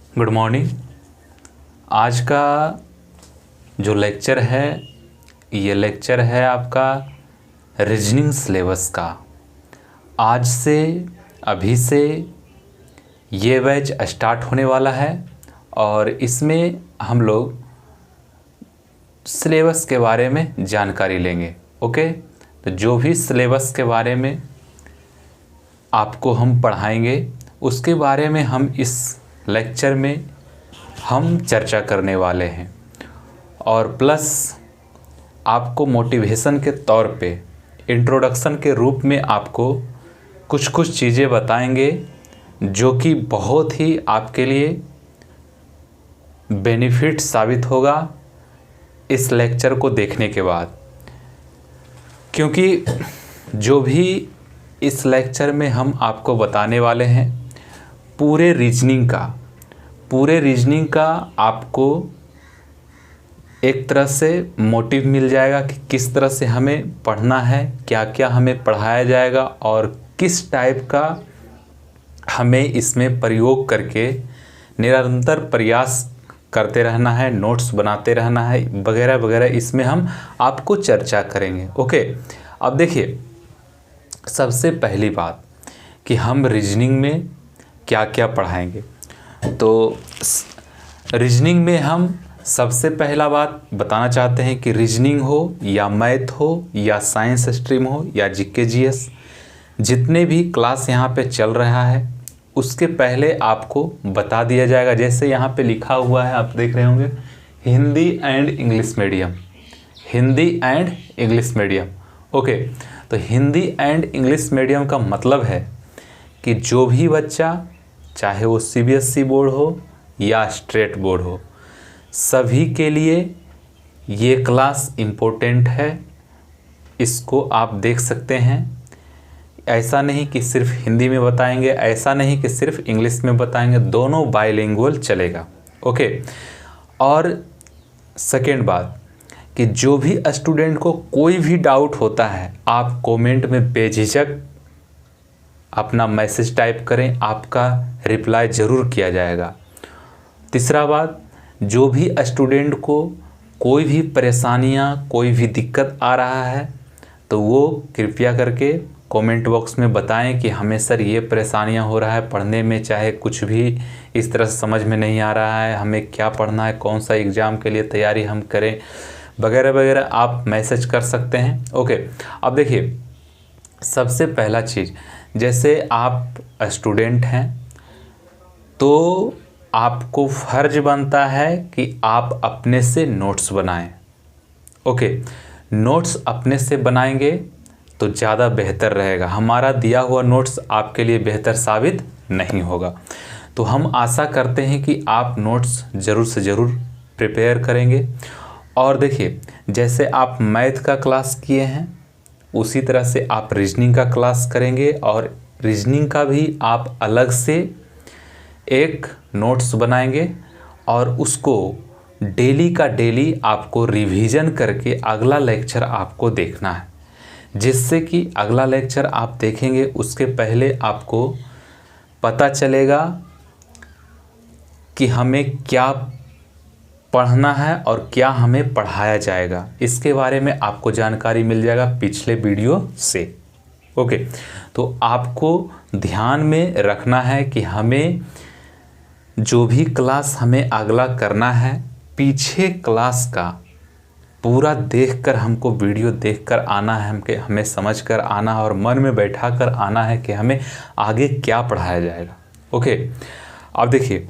Good morning. आज का जो लेक्चर है ये लेक्चर है आपका रीजनिंग सिलेबस का। आज से अभी से ये बैच स्टार्ट होने वाला है और इसमें हम लोग सिलेबस के बारे में जानकारी लेंगे। ओके, तो जो भी सिलेबस के बारे में आपको हम पढ़ाएंगे उसके बारे में हम इस लेक्चर में हम चर्चा करने वाले हैं और प्लस आपको मोटिवेशन के तौर पे इंट्रोडक्शन के रूप में आपको कुछ कुछ चीज़ें बताएंगे जो कि बहुत ही आपके लिए बेनिफिट साबित होगा इस लेक्चर को देखने के बाद, क्योंकि जो भी इस लेक्चर में हम आपको बताने वाले हैं पूरे रीजनिंग का आपको एक तरह से मोटिव मिल जाएगा कि किस तरह से हमें पढ़ना है, क्या क्या हमें पढ़ाया जाएगा और किस टाइप का हमें इसमें प्रयोग करके निरंतर प्रयास करते रहना है, नोट्स बनाते रहना है वगैरह वगैरह। इसमें हम आपको चर्चा करेंगे। ओके, अब देखिए, सबसे पहली बात कि हम रीजनिंग में क्या क्या पढ़ाएंगे। तो रीजनिंग में हम सबसे पहला बात बताना चाहते हैं कि रीजनिंग हो या मैथ हो या साइंस स्ट्रीम हो या जीके जीएस, जितने भी क्लास यहाँ पे चल रहा है उसके पहले आपको बता दिया जाएगा। जैसे यहाँ पे लिखा हुआ है, आप देख रहे होंगे, Hindi and English medium. Okay, तो हिंदी एंड इंग्लिश मीडियम का मतलब है कि जो भी बच्चा, चाहे वो सीबीएसई बोर्ड हो या स्टेट बोर्ड हो, सभी के लिए ये क्लास इम्पोर्टेंट है। इसको आप देख सकते हैं। ऐसा नहीं कि सिर्फ हिंदी में बताएंगे, ऐसा नहीं कि सिर्फ इंग्लिश में बताएंगे, दोनों बाइलिंगुअल चलेगा। ओके, और सेकेंड बात कि जो भी स्टूडेंट को कोई भी डाउट होता है आप कमेंट में बेझिझक अपना मैसेज टाइप करें, आपका रिप्लाई ज़रूर किया जाएगा। तीसरा बात, जो भी स्टूडेंट को कोई भी परेशानियां, कोई भी दिक्कत आ रहा है तो वो कृपया करके कमेंट बॉक्स में बताएं कि हमें सर ये परेशानियां हो रहा है पढ़ने में, चाहे कुछ भी इस तरह से समझ में नहीं आ रहा है, हमें क्या पढ़ना है, कौन सा एग्ज़ाम के लिए तैयारी हम करें वगैरह वगैरह, आप मैसेज कर सकते हैं। ओके, अब देखिए, सबसे पहला चीज़, जैसे आप स्टूडेंट हैं तो आपको फ़र्ज बनता है कि आप अपने से नोट्स बनाएं। ओके, नोट्स अपने से बनाएंगे तो ज़्यादा बेहतर रहेगा। हमारा दिया हुआ नोट्स आपके लिए बेहतर साबित नहीं होगा। तो हम आशा करते हैं कि आप नोट्स ज़रूर से ज़रूर प्रिपेयर करेंगे। और देखिए, जैसे आप मैथ का क्लास किए हैं उसी तरह से आप रीजनिंग का क्लास करेंगे और रीजनिंग का भी आप अलग से एक नोट्स बनाएंगे और उसको डेली का डेली आपको रिवीजन करके अगला लेक्चर आपको देखना है, जिससे कि अगला लेक्चर आप देखेंगे उसके पहले आपको पता चलेगा कि हमें क्या पढ़ना है और क्या हमें पढ़ाया जाएगा। इसके बारे में आपको जानकारी मिल जाएगा पिछले वीडियो से। ओके, तो आपको ध्यान में रखना है कि हमें जो भी क्लास हमें अगला करना है, पीछे क्लास का पूरा देखकर, हमको वीडियो देखकर आना है, हमें समझकर आना है और मन में बैठा कर आना है कि हमें आगे क्या पढ़ाया जाएगा। ओके, अब देखिए,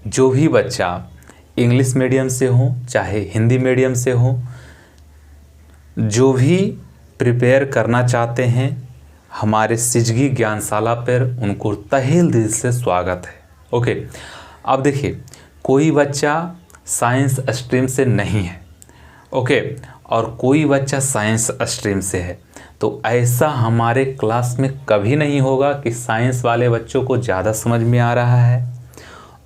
जो भी बच्चा इंग्लिश मीडियम से हो चाहे हिंदी मीडियम से हो, जो भी प्रिपेयर करना चाहते हैं हमारे सिजगी ज्ञानशाला पर, उनको तहे दिल से स्वागत है। ओके, अब देखिए, कोई बच्चा साइंस स्ट्रीम से नहीं है, ओके, और कोई बच्चा साइंस स्ट्रीम से है, तो ऐसा हमारे क्लास में कभी नहीं होगा कि साइंस वाले बच्चों को ज़्यादा समझ में आ रहा है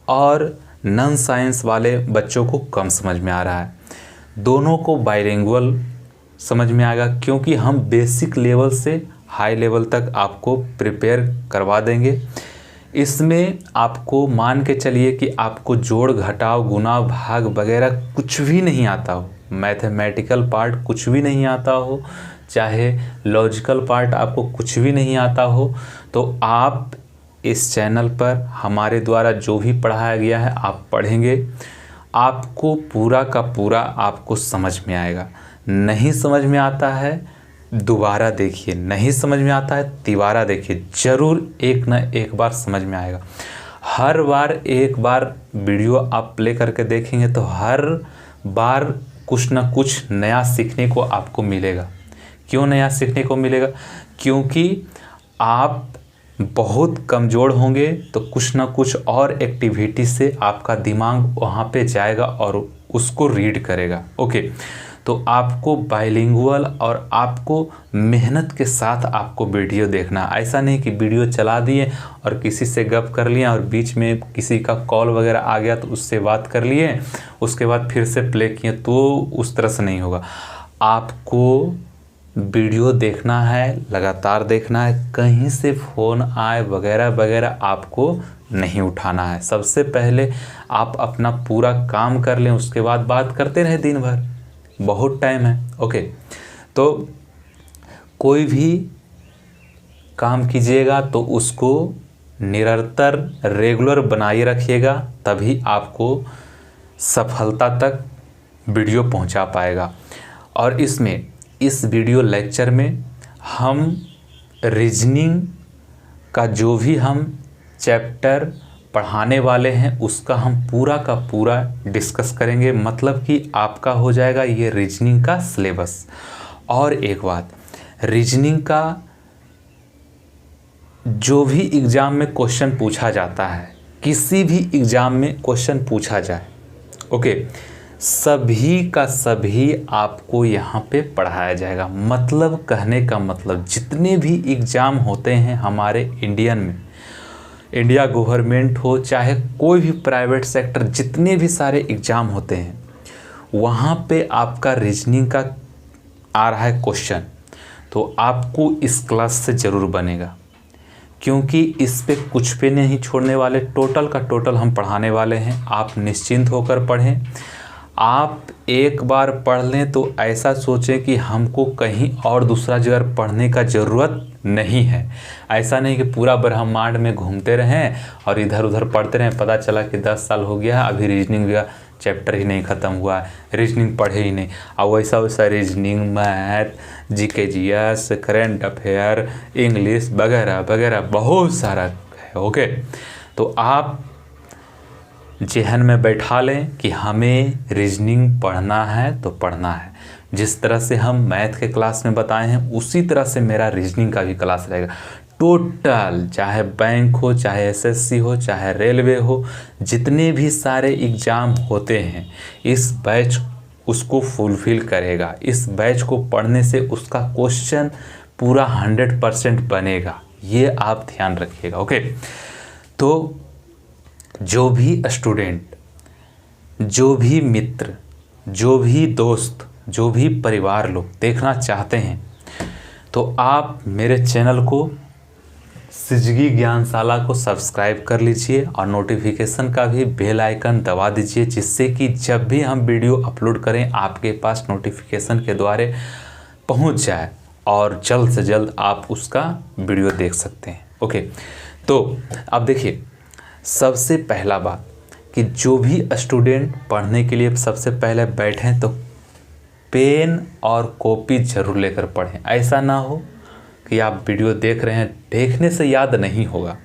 और नॉन साइंस वाले बच्चों को कम समझ में आ रहा है। दोनों को बाइलिंगुअल समझ में आएगा, क्योंकि हम बेसिक लेवल से हाई लेवल तक आपको प्रिपेयर करवा देंगे। इसमें आपको मान के चलिए कि आपको जोड़ घटाव गुणा भाग वगैरह कुछ भी नहीं आता हो, मैथमेटिकल पार्ट कुछ भी नहीं आता हो, चाहे लॉजिकल पार्ट आपको कुछ भी नहीं आता हो, तो आप इस चैनल पर हमारे द्वारा जो भी पढ़ाया गया है आप पढ़ेंगे, आपको पूरा का पूरा आपको समझ में आएगा। नहीं समझ में आता है दोबारा देखिए, नहीं समझ में आता है तिबारा देखिए, ज़रूर एक न एक बार समझ में आएगा। हर बार एक बार वीडियो आप प्ले करके देखेंगे तो हर बार कुछ न कुछ नया सीखने को आपको मिलेगा। क्यों नया सीखने को मिलेगा? क्योंकि आप बहुत कमज़ोर होंगे तो कुछ ना कुछ और एक्टिविटी से आपका दिमाग वहाँ पे जाएगा और उसको रीड करेगा। ओके, तो आपको बाइलिंगुअल और आपको मेहनत के साथ आपको वीडियो देखना। ऐसा नहीं कि वीडियो चला दिए और किसी से गप कर लिए और बीच में किसी का कॉल वगैरह आ गया तो उससे बात कर लिए, उसके बाद फिर से प्ले किए, तो उस तरह से नहीं होगा। आपको वीडियो देखना है, लगातार देखना है, कहीं से फ़ोन आए वगैरह वगैरह आपको नहीं उठाना है। सबसे पहले आप अपना पूरा काम कर लें, उसके बाद बात करते रहें दिन भर, बहुत टाइम है। ओके, तो कोई भी काम कीजिएगा तो उसको निरंतर रेगुलर बनाए रखिएगा, तभी आपको सफलता तक वीडियो पहुंचा पाएगा। और इस वीडियो लेक्चर में हम रीजनिंग का जो भी हम चैप्टर पढ़ाने वाले हैं उसका हम पूरा का पूरा डिस्कस करेंगे, मतलब कि आपका हो जाएगा ये रीजनिंग का सिलेबस। और एक बात, रीजनिंग का जो भी एग्ज़ाम में क्वेश्चन पूछा जाता है, किसी भी एग्ज़ाम में क्वेश्चन पूछा जाए, ओके, सभी का सभी आपको यहाँ पे पढ़ाया जाएगा। मतलब कहने का मतलब जितने भी एग्ज़ाम होते हैं हमारे इंडियन में, इंडिया गवर्नमेंट हो चाहे कोई भी प्राइवेट सेक्टर, जितने भी सारे एग्ज़ाम होते हैं वहाँ पे आपका रीजनिंग का आ रहा है क्वेश्चन, तो आपको इस क्लास से ज़रूर बनेगा, क्योंकि इस पे कुछ पे नहीं छोड़ने वाले, टोटल का टोटल हम पढ़ाने वाले हैं। आप निश्चिंत होकर पढ़ें। आप एक बार पढ़ लें तो ऐसा सोचें कि हमको कहीं और दूसरा जगह पढ़ने का ज़रूरत नहीं है। ऐसा नहीं कि पूरा ब्रह्मांड में घूमते रहें और इधर उधर पढ़ते रहें, पता चला कि 10 साल हो गया अभी रीजनिंग का चैप्टर ही नहीं ख़त्म हुआ है, रीजनिंग पढ़े ही नहीं। और वैसा reasoning, math, GK GS, current affair, English वगैरह वगैरह बहुत सारा है। ओके, तो आप जहन में बैठा लें कि हमें रीजनिंग पढ़ना है तो पढ़ना है। जिस तरह से हम मैथ के क्लास में बताए हैं उसी तरह से मेरा रीजनिंग का भी क्लास रहेगा। टोटल, चाहे बैंक हो, चाहे एसएससी हो, चाहे रेलवे हो, जितने भी सारे एग्ज़ाम होते हैं इस बैच उसको फुलफ़िल करेगा। इस बैच को पढ़ने से उसका क्वेश्चन पूरा 100% बनेगा, ये आप ध्यान रखिएगा। ओके, तो जो भी स्टूडेंट, जो भी मित्र, जो भी दोस्त, जो भी परिवार लोग देखना चाहते हैं तो आप मेरे चैनल को सिजगी ज्ञानशाला को सब्सक्राइब कर लीजिए और नोटिफिकेशन का भी बेल आइकन दबा दीजिए, जिससे कि जब भी हम वीडियो अपलोड करें आपके पास नोटिफिकेशन के द्वारा पहुंच जाए और जल्द से जल्द आप उसका वीडियो देख सकते हैं। ओके, तो अब देखिए, सबसे पहला बात कि जो भी स्टूडेंट पढ़ने के लिए सबसे पहले बैठें तो पेन और कॉपी ज़रूर लेकर पढ़ें। ऐसा ना हो कि आप वीडियो देख रहे हैं, देखने से याद नहीं होगा,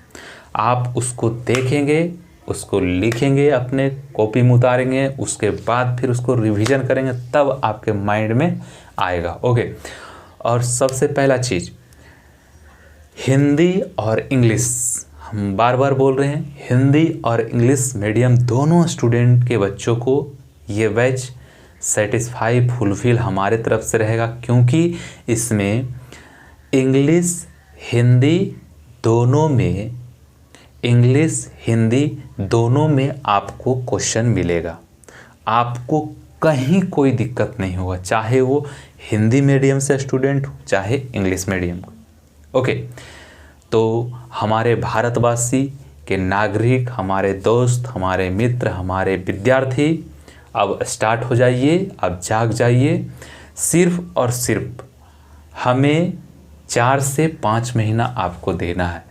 आप उसको देखेंगे, उसको लिखेंगे, अपने कॉपी में उतारेंगे, उसके बाद फिर उसको रिवीजन करेंगे, तब आपके माइंड में आएगा। ओके, और सबसे पहला चीज़, हिंदी और इंग्लिश, हम बार बार बोल रहे हैं, हिंदी और इंग्लिश मीडियम दोनों स्टूडेंट के बच्चों को ये बैच सेटिस्फाई फुलफिल हमारे तरफ से रहेगा, क्योंकि इसमें इंग्लिश हिंदी दोनों में आपको क्वेश्चन मिलेगा। आपको कहीं कोई दिक्कत नहीं होगा, चाहे वो हिंदी मीडियम से स्टूडेंट हो चाहे इंग्लिश मीडियम। ओके, तो हमारे भारतवासी कि नागरिक, हमारे दोस्त, हमारे मित्र, हमारे विद्यार्थी, अब स्टार्ट हो जाइए, अब जाग जाइए। सिर्फ और सिर्फ हमें 4 से 5 महीना आपको देना है।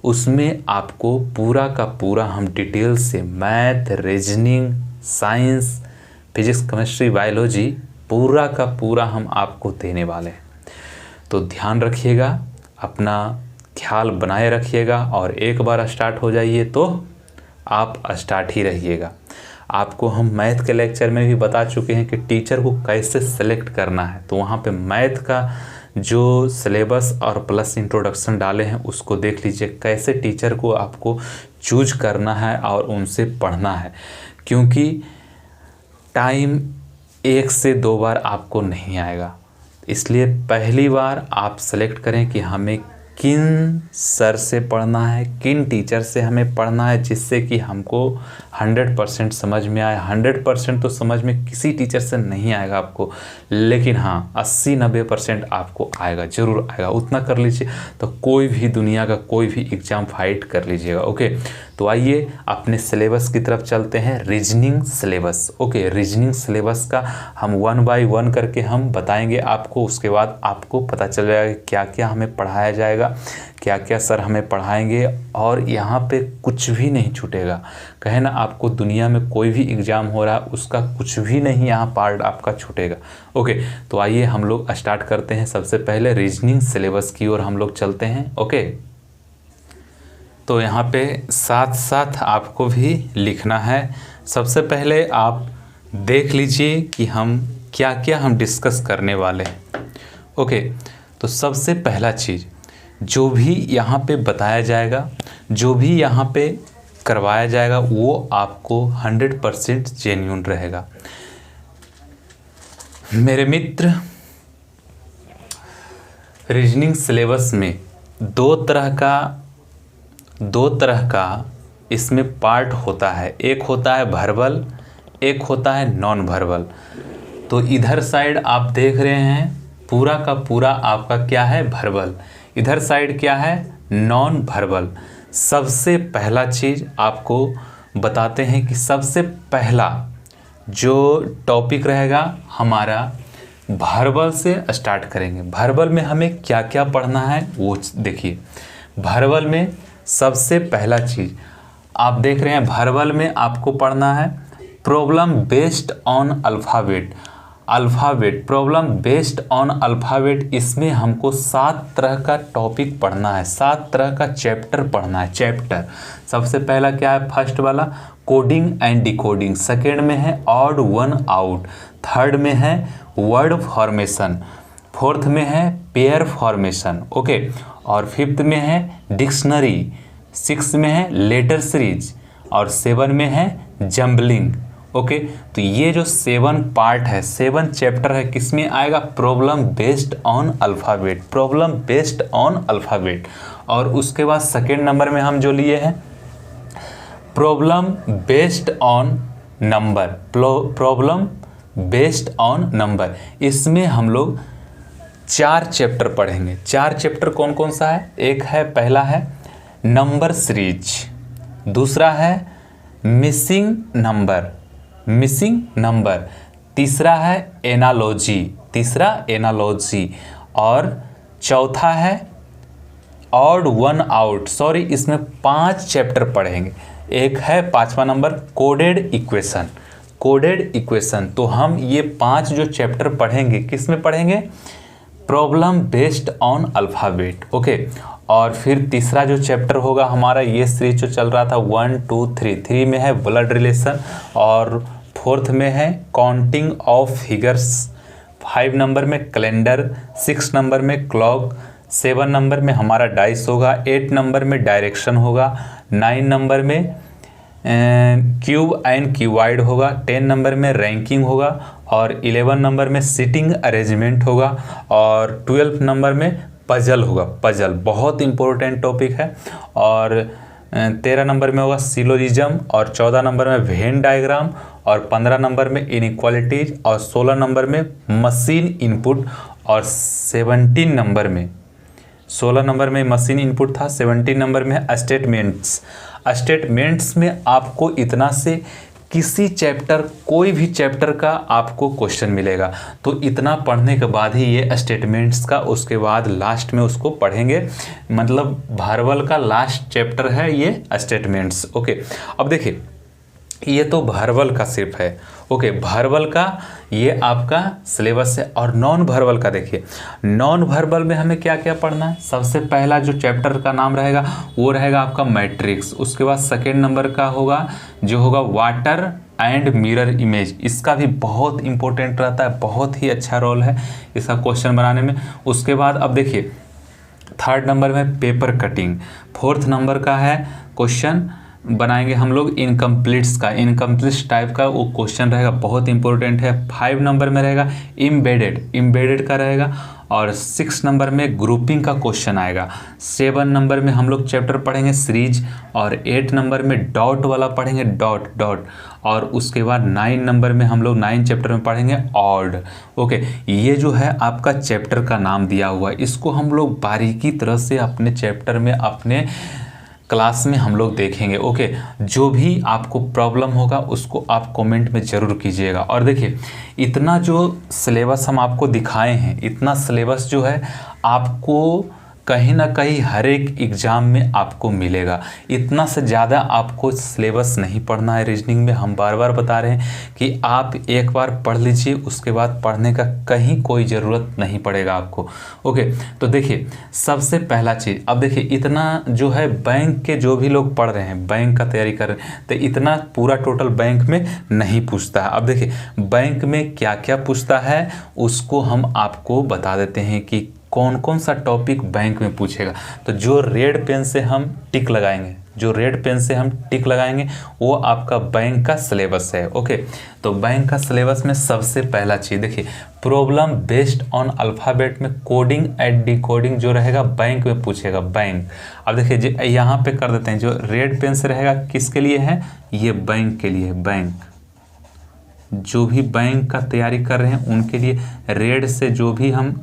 उसमें आपको पूरा का पूरा हम डिटेल से math, reasoning, science, physics, chemistry, biology पूरा का पूरा हम आपको देने वाले हैं। तो ध्यान रखिएगा, अपना ख्याल बनाए रखिएगा और एक बार स्टार्ट हो जाइए तो आप स्टार्ट ही रहिएगा। आपको हम मैथ के लेक्चर में भी बता चुके हैं कि टीचर को कैसे सेलेक्ट करना है। तो वहाँ पे मैथ का जो सिलेबस और प्लस इंट्रोडक्शन डाले हैं उसको देख लीजिए, कैसे टीचर को आपको चूज करना है और उनसे पढ़ना है। क्योंकि टाइम 1 से 2 बार आपको नहीं आएगा, इसलिए पहली बार आप सेलेक्ट करें कि हमें किन सर से पढ़ना है, किन टीचर से हमें पढ़ना है, जिससे कि हमको 100% समझ में आए। 100% तो समझ में किसी टीचर से नहीं आएगा आपको, लेकिन हाँ 80-90% आपको आएगा, ज़रूर आएगा। उतना कर लीजिए तो कोई भी दुनिया का कोई भी एग्ज़ाम फाइट कर लीजिएगा। ओके, तो आइए अपने सिलेबस की तरफ चलते हैं, reasoning syllabus. Okay, reasoning syllabus का हम 1 बाय 1 करके हम बताएंगे आपको। उसके बाद आपको पता चल जाएगा क्या क्या हमें पढ़ाया जाएगा, क्या क्या सर हमें पढ़ाएंगे, और यहाँ पे कुछ भी नहीं छूटेगा। कहे ना, आपको दुनिया में कोई भी एग्ज़ाम हो रहा है उसका कुछ भी नहीं यहाँ पार्ट आपका छूटेगा। ओके, तो आइए हम लोग स्टार्ट करते हैं। सबसे पहले रीजनिंग सिलेबस की ओर हम लोग चलते हैं। ओके, तो यहाँ पे साथ साथ आपको भी लिखना है। सबसे पहले आप देख लीजिए कि हम क्या क्या हम डिस्कस करने वाले हैं। ओके, तो सबसे पहला चीज़ जो भी यहाँ पे बताया जाएगा, जो भी यहाँ पे करवाया जाएगा, वो आपको 100% जेन्युइन रहेगा। मेरे मित्र, रीजनिंग सिलेबस में दो तरह का इसमें पार्ट होता है। एक होता है वर्बल, एक होता है नॉन वर्बल। तो इधर साइड आप देख रहे हैं पूरा का पूरा आपका क्या है, वर्बल। इधर साइड क्या है, नॉन वर्बल। सबसे पहला चीज़ आपको बताते हैं कि सबसे पहला जो टॉपिक रहेगा हमारा वर्बल से स्टार्ट करेंगे। वर्बल में हमें क्या क्या पढ़ना है वो देखिए। वर्बल में सबसे पहला चीज़ आप देख रहे हैं, वर्बल में आपको पढ़ना है problem based on alphabet. Problem based on alphabet, इसमें हमको 7 तरह का टॉपिक पढ़ना है, 7 तरह का चैप्टर पढ़ना है। चैप्टर सबसे पहला क्या है, फर्स्ट वाला कोडिंग एंड डिकोडिंग, सेकेंड में है ऑड वन आउट, थर्ड में है वर्ड फॉर्मेशन, फोर्थ में है पेयर फॉर्मेशन। ओके, और फिफ्थ में है डिक्शनरी, सिक्स में है लेटर सीरीज, और 7 में है जम्बलिंग। ओके, तो ये जो 7 पार्ट है, 7 चैप्टर है, किसमें आएगा, problem based on alphabet, problem based on alphabet. और उसके बाद सेकेंड नंबर में हम जो लिए हैं problem based on number, problem based on number. इसमें हम लोग 4 चैप्टर पढ़ेंगे। 4 चैप्टर कौन कौन सा है, एक है, पहला है नंबर सीरीज, दूसरा है मिसिंग नंबर, तीसरा है एनालॉजी, और चौथा है ऑड वन आउट। सॉरी, इसमें 5 चैप्टर पढ़ेंगे। एक है 5वां नंबर कोडेड इक्वेशन। तो हम ये 5 जो चैप्टर पढ़ेंगे किस में पढ़ेंगे, problem based on alphabet. Okay, और फिर तीसरा जो चैप्टर होगा हमारा, ये सीरीज जो चल रहा था 1 2 3 में है ब्लड रिलेशन, और फोर्थ में है काउंटिंग ऑफ फिगर्स, 5 नंबर में कैलेंडर, 6 नंबर में क्लॉक, 7 नंबर में हमारा डाइस होगा, 8 नंबर में डायरेक्शन होगा, 9 नंबर में क्यूब एंड क्यूबाइड होगा, 10 नंबर में रैंकिंग होगा, और 11 नंबर में सिटिंग अरेंजमेंट होगा, और 12 नंबर में पजल होगा। पजल बहुत इंपॉर्टेंट टॉपिक है। और 13 नंबर में होगा सिलोजिज्म, और 14 नंबर में वेन डायग्राम, और 15 नंबर में इनइक्वालिटीज, और 16 नंबर में मशीन इनपुट, और 17 नंबर में 16 नंबर में मशीन इनपुट था, 17 नंबर में स्टेटमेंट्स। स्टेटमेंट्स में आपको इतना से किसी चैप्टर, कोई भी चैप्टर का आपको क्वेश्चन मिलेगा, तो इतना पढ़ने के बाद ही ये स्टेटमेंट्स का, उसके बाद लास्ट में उसको पढ़ेंगे, मतलब भारवल का लास्ट चैप्टर है ये स्टेटमेंट्स। ओके, अब देखिए ये तो भारवल का सिर्फ है। ओके, भारवल का ये आपका सिलेबस है। और नॉन भारवल का देखिए, नॉन भारवल में हमें क्या क्या पढ़ना है। सबसे पहला जो चैप्टर का नाम रहेगा वो रहेगा आपका मैट्रिक्स। उसके बाद सेकेंड नंबर का होगा जो होगा वाटर एंड मिरर इमेज। इसका भी बहुत इंपॉर्टेंट रहता है, बहुत ही अच्छा रोल है इसका क्वेश्चन बनाने में। उसके बाद अब देखिए थर्ड नंबर में पेपर कटिंग। फोर्थ नंबर का है क्वेश्चन बनाएंगे हम लोग इनकम्प्लीट्स का, इनकम्प्लीट टाइप का वो क्वेश्चन रहेगा, बहुत इंपॉर्टेंट है। 5 नंबर में रहेगा इम्बेडेड का रहेगा। और 6 नंबर में ग्रुपिंग का क्वेश्चन आएगा। 7 नंबर में हम लोग चैप्टर पढ़ेंगे सीरीज। और 8 नंबर में डॉट वाला पढ़ेंगे, डॉट। और उसके बाद 9 नंबर में हम लोग 9 चैप्टर में पढ़ेंगे ऑड। ओके, ये जो है आपका चैप्टर का नाम दिया हुआ है, इसको हम लोग बारीकी तरह से अपने चैप्टर में, अपने क्लास में हम लोग देखेंगे। ओके, जो भी आपको प्रॉब्लम होगा उसको आप कमेंट में ज़रूर कीजिएगा। और देखिए इतना जो सिलेबस हम आपको दिखाए हैं, इतना सिलेबस जो है आपको कहीं ना कहीं हर एक एग्ज़ाम में आपको मिलेगा। इतना से ज़्यादा आपको सिलेबस नहीं पढ़ना है रीजनिंग में। हम बार बार बता रहे हैं कि आप एक बार पढ़ लीजिए, उसके बाद पढ़ने का कहीं कोई ज़रूरत नहीं पड़ेगा आपको। ओके, तो देखिए सबसे पहला चीज़, अब देखिए इतना जो है बैंक के जो भी लोग पढ़ रहे हैं, बैंक का तैयारी कर रहे हैं, तो इतना पूरा टोटल बैंक में नहीं पूछता है। अब देखिए बैंक में क्या क्या पूछता है उसको हम आपको बता देते हैं कि कौन कौन सा टॉपिक बैंक में पूछेगा। तो जो रेड पेन से हम टिक लगाएंगे, वो आपका बैंक का सिलेबस है। ओके, तो बैंक का सिलेबस में सबसे पहला चीज़ देखिए, प्रॉब्लम बेस्ड ऑन अल्फ़ाबेट में कोडिंग एंड डिकोडिंग जो रहेगा बैंक में पूछेगा, बैंक। अब देखिए यहाँ पे कर देते हैं, जो रेड पेन से रहेगा किसके लिए है, ये बैंक के लिए। बैंक जो भी बैंक का तैयारी कर रहे हैं उनके लिए रेड से जो भी हम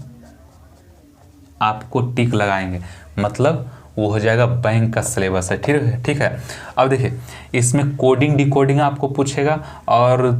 आपको टिक लगाएंगे, मतलब वो हो जाएगा बैंक का सिलेबस है। ठीक है। अब देखिए इसमें कोडिंग डिकोडिंग आपको पूछेगा, और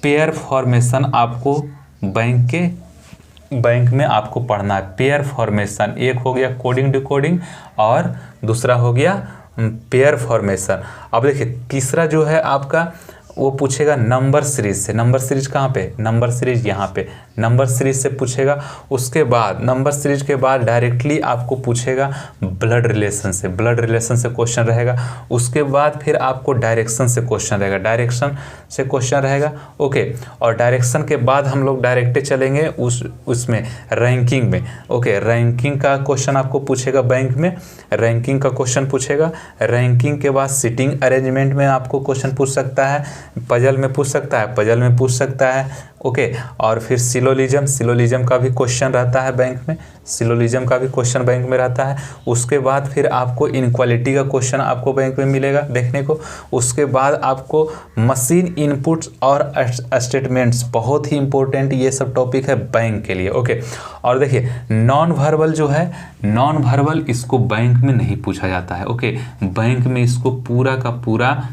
पेयर फॉर्मेशन आपको बैंक में आपको पढ़ना है। पेयर फॉर्मेशन, एक हो गया कोडिंग डिकोडिंग और दूसरा हो गया पेयर फॉर्मेशन। अब देखिए तीसरा जो है आपका वो पूछेगा नंबर सीरीज से। नंबर सीरीज कहाँ पे, नंबर सीरीज यहाँ पे, नंबर सीरीज से पूछेगा। उसके बाद नंबर सीरीज के बाद डायरेक्टली आपको पूछेगा ब्लड रिलेशन से, ब्लड रिलेशन से क्वेश्चन रहेगा। उसके बाद फिर आपको डायरेक्शन से क्वेश्चन रहेगा, डायरेक्शन से क्वेश्चन रहेगा। ओके, और डायरेक्शन के बाद हम लोग डायरेक्ट चलेंगे उसमें रैंकिंग में। ओके, रैंकिंग का क्वेश्चन आपको पूछेगा बैंक में, रैंकिंग का क्वेश्चन पूछेगा। रैंकिंग के बाद सिटिंग अरेंजमेंट में आपको क्वेश्चन पूछ सकता है, पजल में पूछ सकता है, पजल में पूछ सकता है। ओके, और फिर सिलोलिज्म का भी क्वेश्चन रहता है बैंक में, सिलोलिज्म का भी क्वेश्चन बैंक में रहता है। उसके बाद फिर आपको इनक्वालिटी का क्वेश्चन आपको बैंक में मिलेगा देखने को। उसके बाद आपको मशीन इनपुट्स और स्टेटमेंट्स, बहुत ही इंपॉर्टेंट ये सब टॉपिक है बैंक के लिए। ओके, और देखिए नॉन वर्बल जो है, नॉन वर्बल इसको बैंक में नहीं पूछा जाता है। ओके, बैंक में इसको पूरा का पूरा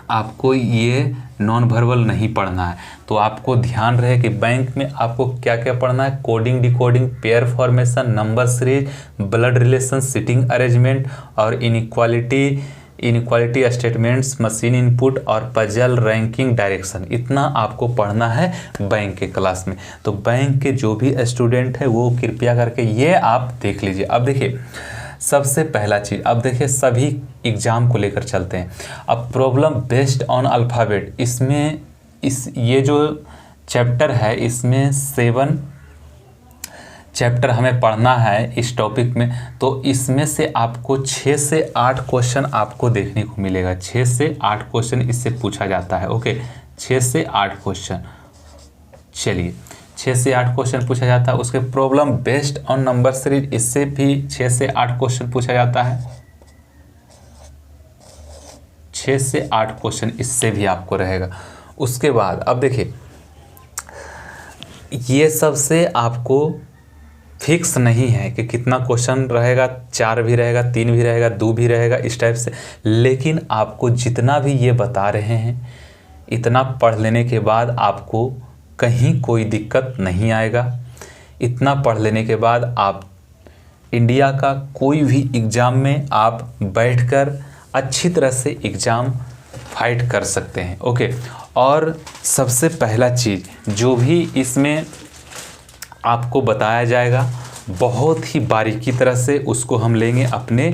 आपको ये नॉन वर्बल नहीं पढ़ना है। तो आपको ध्यान रहे कि बैंक में आपको क्या क्या पढ़ना है, coding decoding, pair formation, number series, blood relation, sitting arrangement और इनक्वालिटी स्टेटमेंट्स, मशीन इनपुट और पजल, रैंकिंग, डायरेक्शन। इतना आपको पढ़ना है बैंक के क्लास में। तो बैंक के जो भी स्टूडेंट है वो कृपया करके ये आप देख लीजिए। अब देखिए सबसे पहला चीज़, अब देखिए सभी एग्ज़ाम को लेकर चलते हैं। अब प्रॉब्लम बेस्ड ऑन अल्फ़ाबेट, इसमें ये जो चैप्टर है इसमें 7 चैप्टर हमें पढ़ना है इस टॉपिक में। तो इसमें से आपको 6 से 8 क्वेश्चन आपको देखने को मिलेगा, 6 से 8 क्वेश्चन इससे पूछा जाता है। ओके, 6 से 8 क्वेश्चन, चलिए 6 से 8 क्वेश्चन पूछा जाता है। उसके problem based on number series, इससे भी 6 से 8 क्वेश्चन पूछा जाता है, 6 से 8 क्वेश्चन इससे भी आपको रहेगा। उसके बाद अब देखिए ये सबसे आपको फिक्स नहीं है कि कितना क्वेश्चन रहेगा, 4 भी रहेगा, 3 भी रहेगा, 2 भी रहेगा, इस टाइप से। लेकिन आपको जितना भी ये बता रहे हैं, इतना पढ़ लेने के बाद आपको कहीं कोई दिक्कत नहीं आएगा। इतना पढ़ लेने के बाद आप इंडिया का कोई भी एग्ज़ाम में आप बैठकर अच्छी तरह से एग्ज़ाम फाइट कर सकते हैं। ओके, और सबसे पहला चीज़ जो भी इसमें आपको बताया जाएगा, बहुत ही बारीकी तरह से उसको हम लेंगे अपने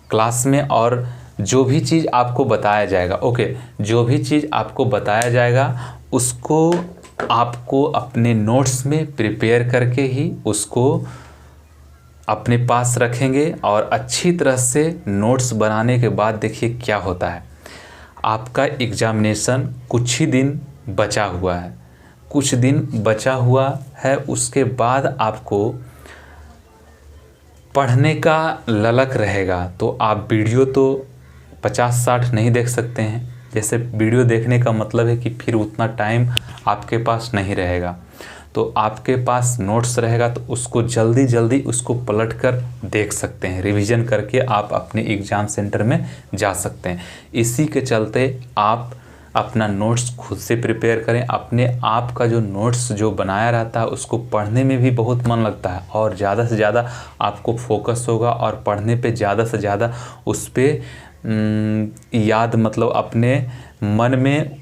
क्लास में। और जो भी चीज़ आपको बताया जाएगा, ओके, जो भी चीज़ आपको बताया जाएगा उसको आपको अपने नोट्स में प्रिपेयर करके ही उसको अपने पास रखेंगे। और अच्छी तरह से नोट्स बनाने के बाद देखिए क्या होता है, आपका एग्ज़ामिनेशन कुछ ही दिन बचा हुआ है, कुछ दिन बचा हुआ है। उसके बाद आपको पढ़ने का ललक रहेगा, तो आप वीडियो तो 50-60 नहीं देख सकते हैं। जैसे वीडियो देखने का मतलब है कि फिर उतना टाइम आपके पास नहीं रहेगा, तो आपके पास नोट्स रहेगा, तो उसको जल्दी जल्दी उसको पलट कर देख सकते हैं, रिवीजन करके आप अपने एग्ज़ाम सेंटर में जा सकते हैं। इसी के चलते आप अपना नोट्स खुद से प्रिपेयर करें। अपने आप का जो नोट्स जो बनाया रहता है उसको पढ़ने में भी बहुत मन लगता है, और ज़्यादा से ज़्यादा आपको फोकस होगा, और पढ़ने पे ज़्यादा से ज़्यादा उस पर याद, मतलब अपने मन में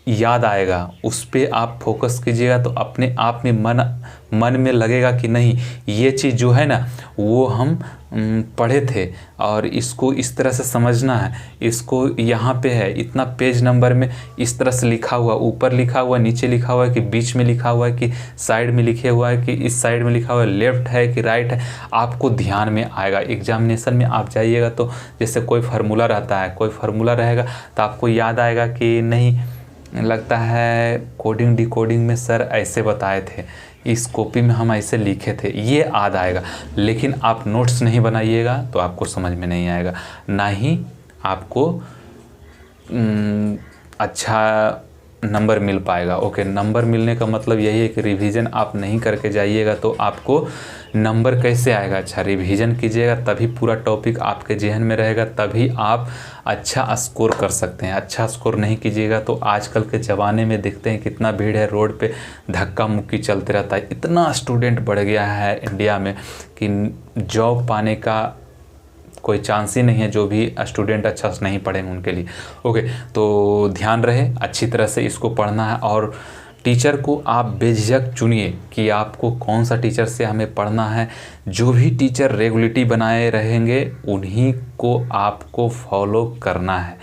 याद आएगा, उस पर आप फोकस कीजिएगा, तो अपने आप में मन में लगेगा कि नहीं, ये चीज़ जो है ना वो हम पढ़े थे, और इसको इस तरह से समझना है, इसको यहाँ पे है, इतना पेज नंबर में इस तरह से लिखा हुआ, ऊपर लिखा हुआ, नीचे लिखा हुआ है, कि बीच में लिखा हुआ है, कि साइड में लिखे हुआ है, कि इस साइड में लिखा हुआ है, लेफ़्ट है कि राइट है, आपको ध्यान में आएगा। एग्जामिनेशन में आप जाइएगा तो जैसे कोई फार्मूला रहता है, कोई फार्मूला रहेगा तो आपको याद आएगा कि नहीं, लगता है कोडिंग डिकोडिंग में सर ऐसे बताए थे, इस कॉपी में हम ऐसे लिखे थे, ये याद आएगा। लेकिन आप नोट्स नहीं बनाइएगा तो आपको समझ में नहीं आएगा, ना ही आपको अच्छा नंबर मिल पाएगा। ओके, नंबर मिलने का मतलब यही है कि रिवीजन आप नहीं करके जाइएगा तो आपको नंबर कैसे आएगा। अच्छा, रिवीजन कीजिएगा तभी पूरा टॉपिक आपके जहन में रहेगा, तभी आप अच्छा स्कोर कर सकते हैं। अच्छा स्कोर नहीं कीजिएगा तो आजकल के ज़माने में देखते हैं कितना भीड़ है, रोड पे धक्का मुक्की चलते रहता है। इतना स्टूडेंट बढ़ गया है इंडिया में कि जॉब पाने का कोई चांस ही नहीं है, जो भी स्टूडेंट अच्छा से नहीं पढ़ेंगे उनके लिए। ओके, तो ध्यान रहे, अच्छी तरह से इसको पढ़ना है, और टीचर को आप बेझिझक चुनिए कि आपको कौन सा टीचर से हमें पढ़ना है। जो भी टीचर रेगुलरिटी बनाए रहेंगे उन्हीं को आपको फॉलो करना है।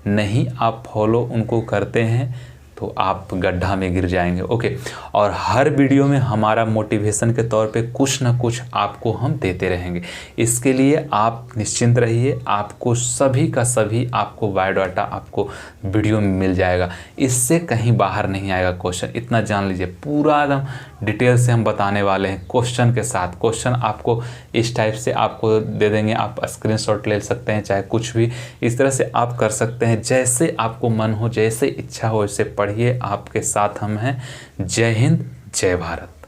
नहीं आप फॉलो उनको करते हैं तो आप गड्ढा में गिर जाएंगे। ओके, और हर वीडियो में हमारा मोटिवेशन के तौर पे कुछ ना कुछ आपको हम देते रहेंगे। इसके लिए आप निश्चिंत रहिए, आपको सभी का सभी आपको बायोडाटा आपको वीडियो में मिल जाएगा, इससे कहीं बाहर नहीं आएगा क्वेश्चन। इतना जान लीजिए, पूरा एकदम डिटेल से हम बताने वाले हैं क्वेश्चन के साथ। क्वेश्चन आपको इस टाइप से आपको दे देंगे, आप स्क्रीनशॉट ले सकते हैं, चाहे कुछ भी इस तरह से आप कर सकते हैं, जैसे आपको मन हो, जैसे इच्छा हो, इससे पढ़िए। आपके साथ हम हैं। जय हिंद, जय भारत।